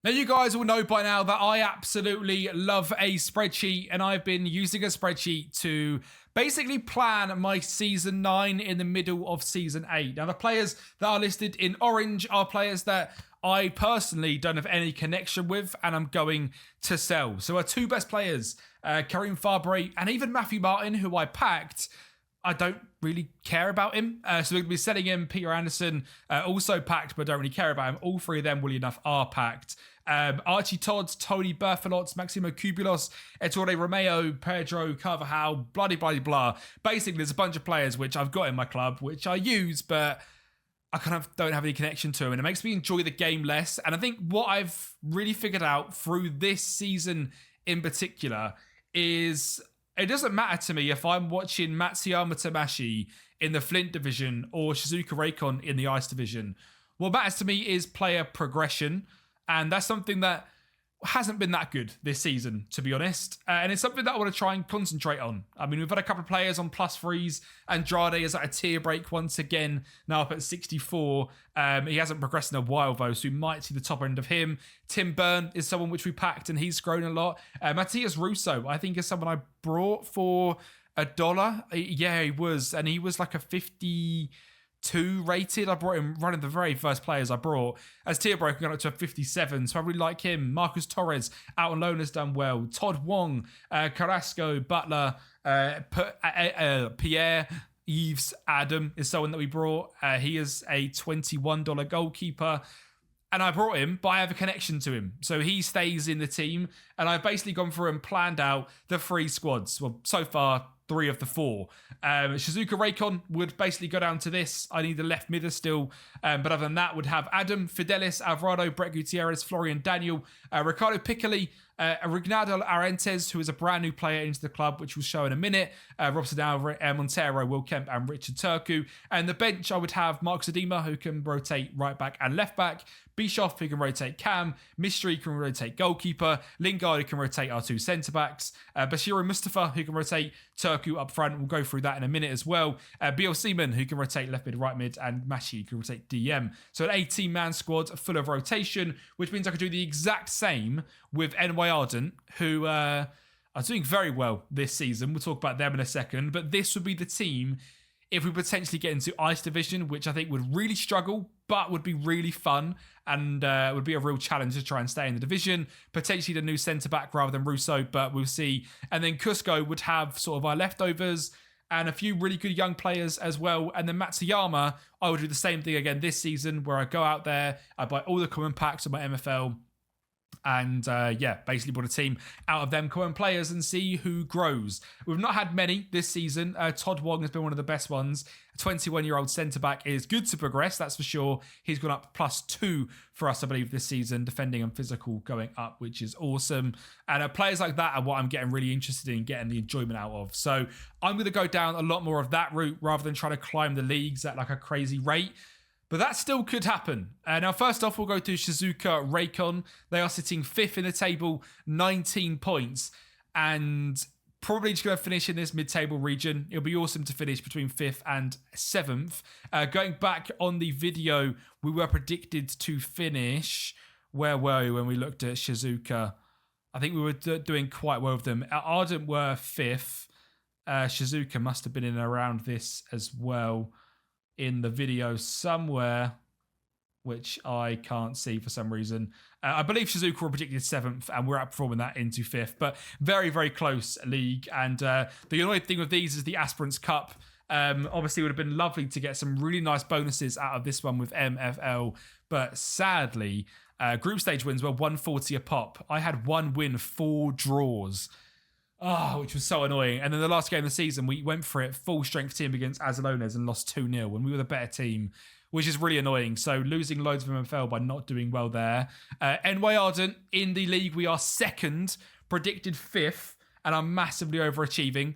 Now, you guys will know by now that I absolutely love a spreadsheet, and I've been using a spreadsheet to basically plan my season 9 in the middle of season 8. Now, the players that are listed in orange are players that I personally don't have any connection with and I'm going to sell. So our two best players, Karim Fabry and even Matthew Martin, who I packed, I don't really care about him. So we're going to be selling him. Peter Anderson, also packed, but don't really care about him. All three of them, weirdly enough, are packed. Archie Todd, Tony Berthelot, Maximo Cubulos, Ettore Romeo, Pedro Carvajal, blah. Basically, there's a bunch of players which I've got in my club, which I use, but I kind of don't have any connection to them, and it makes me enjoy the game less. And I think what I've really figured out through this season in particular is it doesn't matter to me if I'm watching Matsuyama Tamashi in the Flint division or Shizuka Reikon in the Ice division. What matters to me is player progression, and that's something that hasn't been that good this season, to be honest. And it's something that I want to try and concentrate on. I mean, we've had a couple of players on plus threes. Andrade is at a tier break once again, now up at 64. He hasn't progressed in a while, though, so we might see the top end of him. Tim Byrne is someone which we packed, and he's grown a lot. Matthias Russo, I think, is someone I brought for $1. Yeah, he was. And he was like a 52 rated. I brought him running the very first players I brought. As tier broken, got up to a 57, so I really like him. Marcus Torres out on loan has done well. Todd Wong, Carrasco, Butler, Pierre, Yves, Adam is someone that we brought. He is a $21 goalkeeper. And I brought him, but I have a connection to him. So he stays in the team. And I've basically gone through and planned out the 3 squads. Well, so far, 3 of the 4. Shizuka Reikon would basically go down to this. I need the left midder still. But other than that, would have Adam, Fidelis, Alvarado, Brett Gutierrez, Florian Daniel, Ricardo Piccoli, Rignaldo Arentes, who is a brand new player into the club, which we'll show in a minute. Robson Montero, Will Kemp, and Richard Turku. And the bench, I would have Mark Zadima, who can rotate right back and left back. Bischoff, who can rotate cam. Mystery can rotate goalkeeper. Lingard, who can rotate our 2 centre-backs. Bashir Mustafa, who can rotate Turku up front. We'll go through that in a minute as well. Biel Seaman, who can rotate left mid, right mid. And Mashi, who can rotate DM. So an 18-man squad full of rotation, which means I could do the exact same with NY Ardent, who are doing very well this season. We'll talk about them in a second. But this would be the team if we potentially get into Ice Division, which I think would really struggle, but would be really fun and would be a real challenge to try and stay in the division. Potentially the new centre-back rather than Russo, but we'll see. And then Cusco would have sort of our leftovers and a few really good young players as well. And then Matsuyama, I would do the same thing again this season, where I go out there, I buy all the common packs of my MFL, and basically put a team out of them common players and see who grows. We've not had many this season. Todd Wong has been one of the best ones. A 21-year-old centre-back is good to progress, that's for sure. He's gone up +2 for us, I believe, this season. Defending and physical going up, which is awesome. And players like that are what I'm getting really interested in getting the enjoyment out of. So I'm going to go down a lot more of that route rather than trying to climb the leagues at like a crazy rate. But that still could happen. Now, first off, we'll go to Shizuka Reikon. They are sitting 5th in the table, 19 points, and probably just going to finish in this mid-table region. It'll be awesome to finish between 5th and 7th. Going back on the video, we were predicted to finish. Where were we when we looked at Shizuka? I think we were doing quite well with them. Ardent were 5th. Shizuka must have been in around this as well in the video somewhere, which I can't see for some reason. I believe Shizuka were predicted 7th, and we're outperforming that into 5th. But very, very close league. And the annoying thing with these is the Aspirants Cup. Obviously, it would have been lovely to get some really nice bonuses out of this one with MFL. But sadly, group stage wins were 140 a pop. I had 1 win, 4 draws. Oh, which was so annoying. And then the last game of the season, we went for it, full strength team against Azarones and lost 2-0 when we were the better team, which is really annoying. So losing loads of MFL by not doing well there. NY Ardent, in the league, we are 2nd, predicted 5th, and are massively overachieving.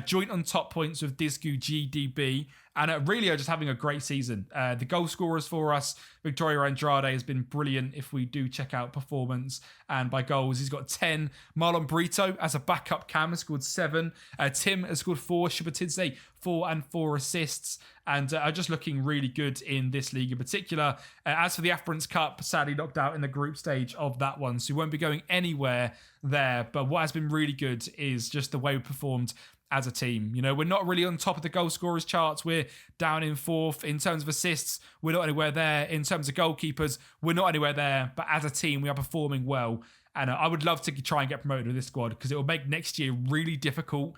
Joint on top points with Disgu, GDB, and really are just having a great season. The goal scorers for us, Victoria Andrade has been brilliant if we do check out performance and by goals. He's got 10. Marlon Brito as a backup cam has scored 7. Tim has scored 4. Shubatidze 4 and 4 assists, and are just looking really good in this league in particular. As for the Aspirants Cup, sadly knocked out in the group stage of that one, so we won't be going anywhere there. But what has been really good is just the way we performed as a team. You know, we're not really on top of the goal scorers charts. We're down in 4th. In terms of assists, we're not anywhere there. In terms of goalkeepers, we're not anywhere there. But as a team, we are performing well. And I would love to try and get promoted with this squad, because it will make next year really difficult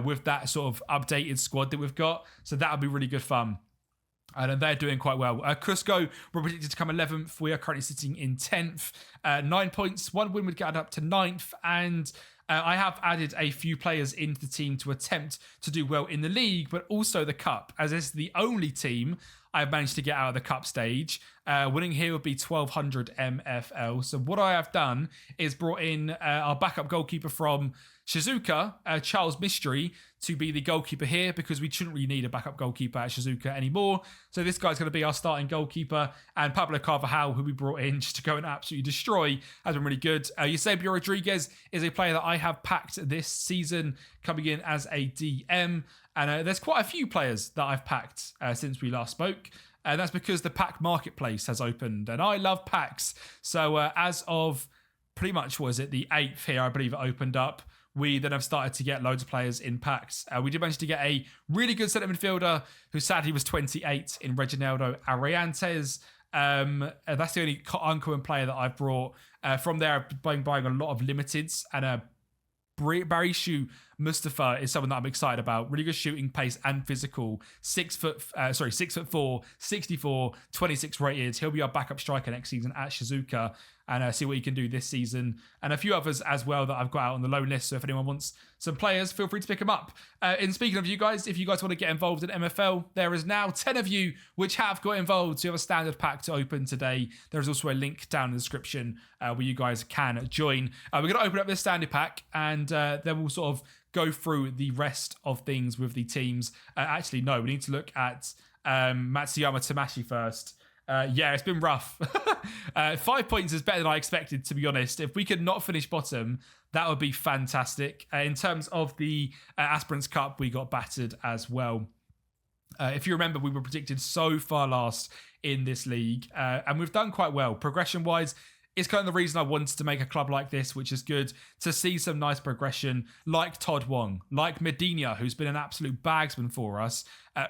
with that sort of updated squad that we've got. So that'll be really good fun. And they're doing quite well. Cusco, we're predicted to come 11th. We are currently sitting in 10th. 9 points. 1 win would get up to 9th. And I have added a few players into the team to attempt to do well in the league, but also the cup, as this is the only team I've managed to get out of the cup stage. Winning here would be 1200 MFL. So what I have done is brought in our backup goalkeeper from Shizuoka, Charles Mystery, to be the goalkeeper here, because we shouldn't really need a backup goalkeeper at Shizuoka anymore. So this guy's going to be our starting goalkeeper, and Pablo Carvajal, who we brought in just to go and absolutely destroy, has been really good. Eusebio Rodriguez is a player that I have packed this season, coming in as a DM. And there's quite a few players that I've packed since we last spoke. And that's because the pack marketplace has opened, and I love packs. So as of pretty much, the 8th here, I believe it opened up, we then have started to get loads of players in packs. We did manage to get a really good centre midfielder who sadly was 28 in Reginaldo Ariantes. That's the only uncommon player that I've brought. From there, I've been buying a lot of limiteds, and Barishu Mustafa is someone that I'm excited about. Really good shooting, pace, and physical. 6'4", 64, 26 rated. He'll be our backup striker next season at Shizuoka, and see what he can do this season. And a few others as well that I've got out on the loan list. So if anyone wants some players, feel free to pick them up. And speaking of you guys, if you guys want to get involved in MFL, there is now 10 of you which have got involved. So you have a standard pack to open today. There's also a link down in the description where you guys can join. We're going to open up this standard pack, and then we'll sort of go through the rest of things with the teams. Actually, no, we need to look at Matsuyama Tamashi first. Yeah, it's been rough. 5 points is better than I expected, to be honest. If we could not finish bottom, that would be fantastic. In terms of the Aspirants Cup, we got battered as well. If you remember, we were predicted so far last in this league, and we've done quite well. Progression-wise, it's kind of the reason I wanted to make a club like this, which is good to see some nice progression, like Todd Wong, like Medina, who's been an absolute bagsman for us.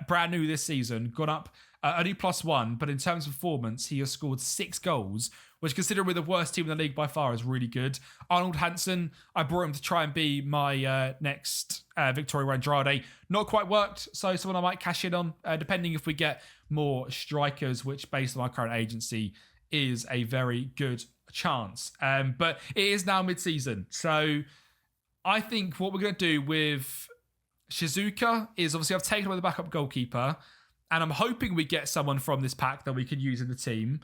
Brand new this season, gone up only +1, but in terms of performance, he has scored 6 goals, which, considering we're the worst team in the league by far, is really good. Arnold Hansen, I brought him to try and be my next Victoria Andrade. Not quite worked, so someone I might cash in on, depending if we get more strikers, which, based on our current agency, is a very good chance. But it is now mid-season, so I think what we're going to do with Shizuoka is, obviously, I've taken away the backup goalkeeper, and I'm hoping we get someone from this pack that we can use in the team.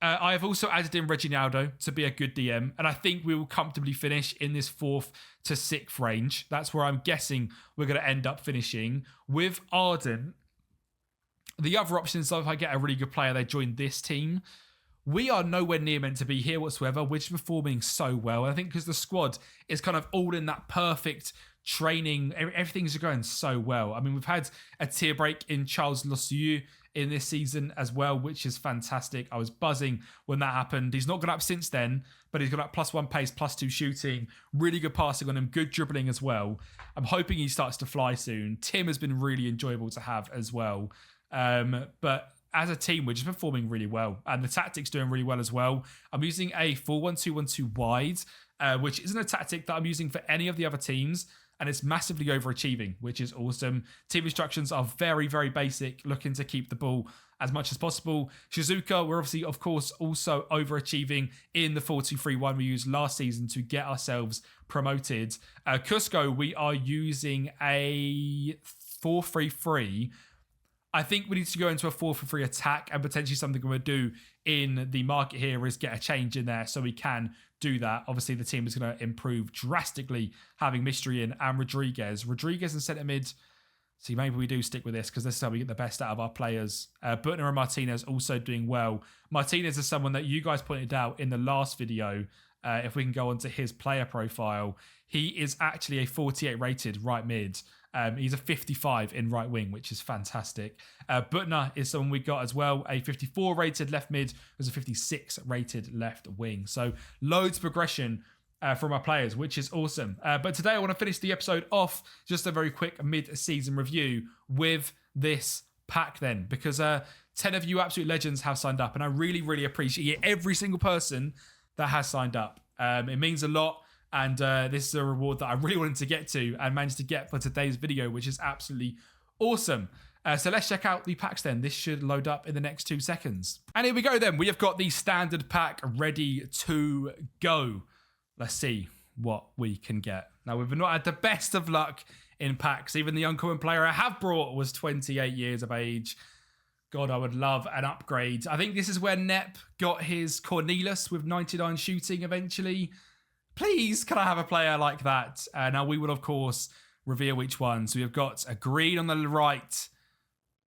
I've also added in Reginaldo to be a good DM, and I think we will comfortably finish in this 4th to 6th range. That's where I'm guessing we're going to end up finishing. With Arden, the other option is if I get a really good player, they join this team. We are nowhere near meant to be here whatsoever. We're just performing so well. And I think because the squad is kind of all in that perfect training, everything's going so well. I mean, we've had a tier break in Charles Lossieu in this season as well, which is fantastic. I was buzzing when that happened. He's not gone up since then, but he's got up +1 pace, +2 shooting, really good passing on him, good dribbling as well. I'm hoping he starts to fly soon. Tim has been really enjoyable to have as well. But as a team, we're just performing really well, and the tactic's doing really well as well. I'm using a 4-1-2-1-2 wide, which isn't a tactic that I'm using for any of the other teams, and it's massively overachieving, which is awesome. Team instructions are very, very basic, looking to keep the ball as much as possible. Shizuoka, we're obviously, of course, also overachieving in the 4-2-3-1 we used last season to get ourselves promoted. Cusco, we are using a 4-3-3. I think we need to go into a 4-3 attack, and potentially something we're going to do in the market here is get a change in there so we can do that. Obviously, the team is going to improve drastically having Mystery in and Rodriguez. Rodriguez in centre mid, See, maybe we do stick with this because this is how we get the best out of our players. Butner and Martinez also doing well. Martinez is someone that you guys pointed out in the last video. If we can go on to his player profile, he is actually a 48 rated right mid. He's a 55 in right wing, which is fantastic. Butner is someone we got as well, a 54 rated left mid, who's a 56 rated left wing. So loads of progression from our players, which is awesome. But today I want to finish the episode off just a very quick mid-season review with this pack then, because 10 of you absolute legends have signed up, and I really, really appreciate every single person that has signed up. It means a lot. And this is a reward that I really wanted to get to and managed to get for today's video, which is absolutely awesome. So let's check out the packs then. This should load up in the next 2 seconds. And here we go then. We have got the standard pack ready to go. Let's see what we can get. Now, we've not had the best of luck in packs. Even the uncommon player I have brought was 28 years of age. God, I would love an upgrade. I think this is where Nep got his Cornelius with 99 shooting eventually. Please, can I have a player like that? Now, we will, of course, reveal which one. So we've got a green on the right.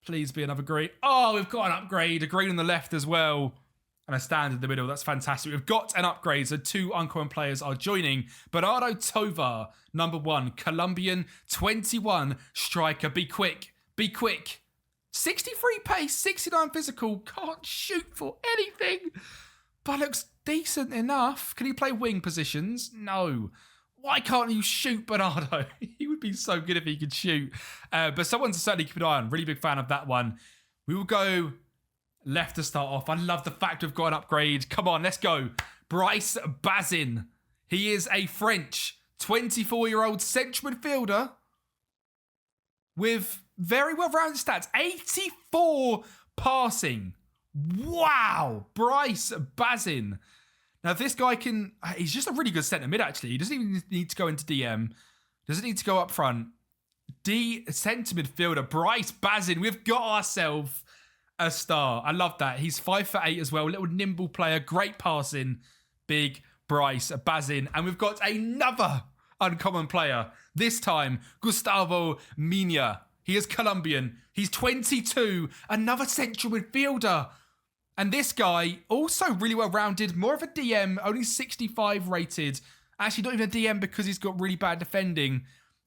Please be another green. Oh, we've got an upgrade. A green on the left as well. And a standard in the middle. That's fantastic. We've got an upgrade. So 2 uncommon players are joining. Bernardo Tovar, number 1. Colombian, 21. Striker. Be quick. Be quick. 63 pace, 69 physical. Can't shoot for anything. But looks decent enough. Can he play wing positions? No. Why can't you shoot Bernardo? He would be so good if he could shoot. But someone to certainly keep an eye on. Really big fan of that one. We will go left to start off. I love the fact we've got an upgrade. Come on, let's go. Bryce Bazin. He is a French 24-year-old central midfielder with very well-rounded stats. 84 passing. Wow. Bryce Bazin. Now, this guy he's just a really good centre mid, actually. He doesn't even need to go into DM. Doesn't need to go up front. Centre midfielder, Bryce Bazin. We've got ourselves a star. I love that. He's 5'8" as well. Little nimble player. Great passing. Big Bryce Bazin. And we've got another uncommon player. This time, Gustavo Mina. He is Colombian. He's 22. Another central midfielder. And this guy, also really well-rounded, more of a DM, only 65 rated. Actually, not even a DM because he's got really bad defending.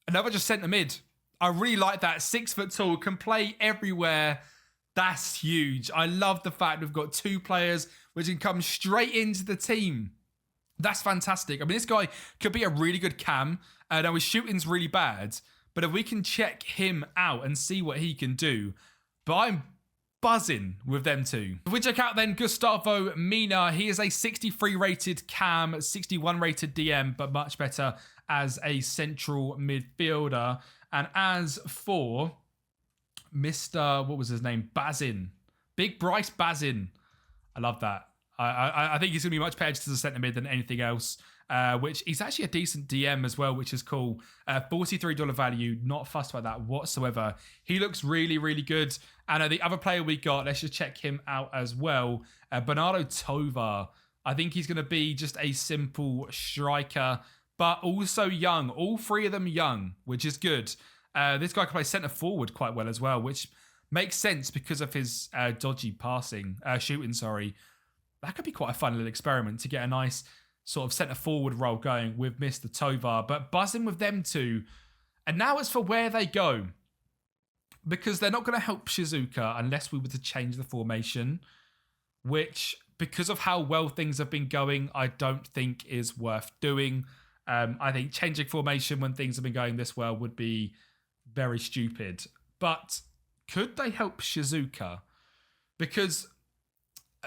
Another just centre mid. I really like that. 6 foot tall, can play everywhere. That's huge. I love the fact we've got 2 players which can come straight into the team. That's fantastic. I mean, this guy could be a really good cam. Now, his shooting's really bad. But if we can check him out and see what he can do. But I'm buzzing with them two. If we check out then Gustavo Mina, he is a 63 rated cam, 61 rated DM, but much better as a central midfielder. And as for Mr. what was his name? Bazin. Big Bryce Bazin. I love that. I think he's going to be much better as a centre mid than anything else. Which he's actually a decent DM as well, which is cool. $43 value, not fussed about that whatsoever. He looks really, really good. And the other player we got, let's just check him out as well. Bernardo Tovar. I think he's going to be just a simple striker, but also young. All 3 of them young, which is good. This guy can play centre forward quite well as well, which makes sense because of his dodgy shooting. That could be quite a fun little experiment to get a nice sort of centre forward role going with Mr. Tovar, but buzzing with them two. And now it's for where they go, because they're not going to help Shizuka unless we were to change the formation, which, because of how well things have been going, I don't think is worth doing. I think changing formation when things have been going this well would be very stupid. But could they help Shizuka? Because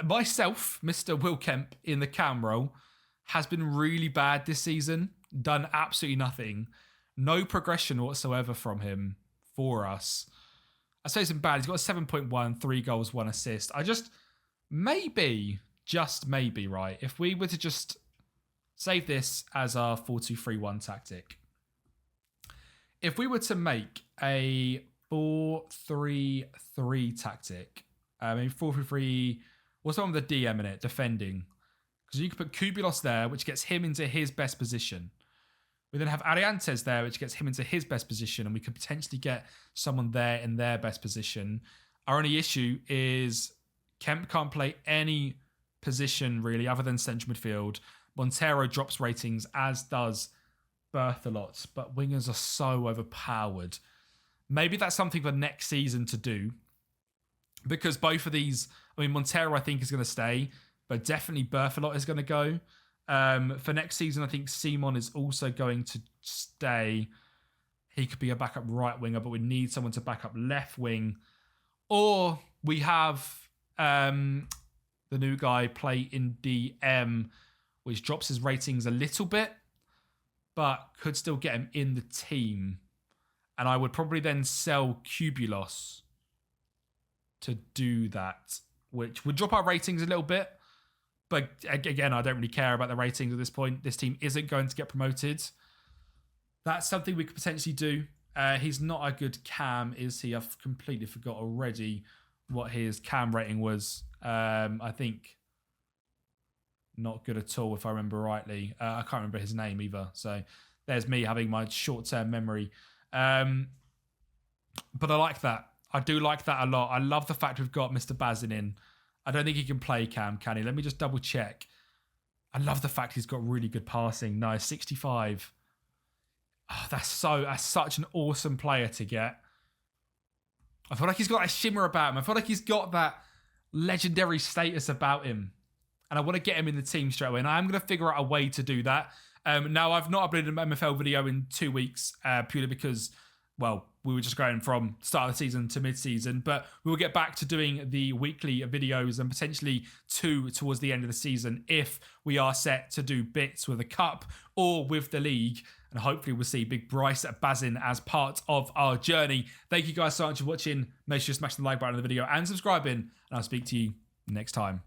myself, Mr. Will Kemp, in the cam role, has been really bad this season. Done absolutely nothing. No progression whatsoever from him for us. I say it's been bad. He's got a 7.1, 3 goals, 1 assist. I just maybe, right, if we were to just save this as our 4-2-3-1 tactic. If we were to make a 4-3-3 tactic, maybe 4-3-3, what's on with the DM in it? Defending. Because you could put Kubulos there, which gets him into his best position. We then have Ariantes there, which gets him into his best position, and we could potentially get someone there in their best position. Our only issue is Kemp can't play any position really other than central midfield. Montero drops ratings, as does Berthelot, but wingers are so overpowered. Maybe that's something for next season to do, because both of these, I mean, Montero I think is going to stay, but definitely Berthelot is going to go. For next season, I think Simon is also going to stay. He could be a backup right winger, but we need someone to back up left wing. Or we have the new guy play in DM, which drops his ratings a little bit, but could still get him in the team. And I would probably then sell Cubulos to do that, which would drop our ratings a little bit. But again, I don't really care about the ratings at this point. This team isn't going to get promoted. That's something we could potentially do. He's not a good cam, is he? I've completely forgot already what his cam rating was. I think not good at all, if I remember rightly. I can't remember his name either. So there's me having my short-term memory. But I like that. I do like that a lot. I love the fact we've got Mr. Bazin in. I don't think he can play cam, can he? Let me just double check. I love the fact he's got really good passing. No, 65. Oh, that's such an awesome player to get. I feel like he's got a shimmer about him. I feel like he's got that legendary status about him. And I want to get him in the team straight away. And I'm going to figure out a way to do that. Now, I've not uploaded an MFL video in 2 weeks, purely because, well, we were just going from start of the season to mid-season. But we will get back to doing the weekly videos and potentially 2 towards the end of the season if we are set to do bits with the cup or with the league. And hopefully we'll see Big Bryce Bazin as part of our journey. Thank you guys so much for watching. Make sure you smash the like button on the video and subscribing. And I'll speak to you next time.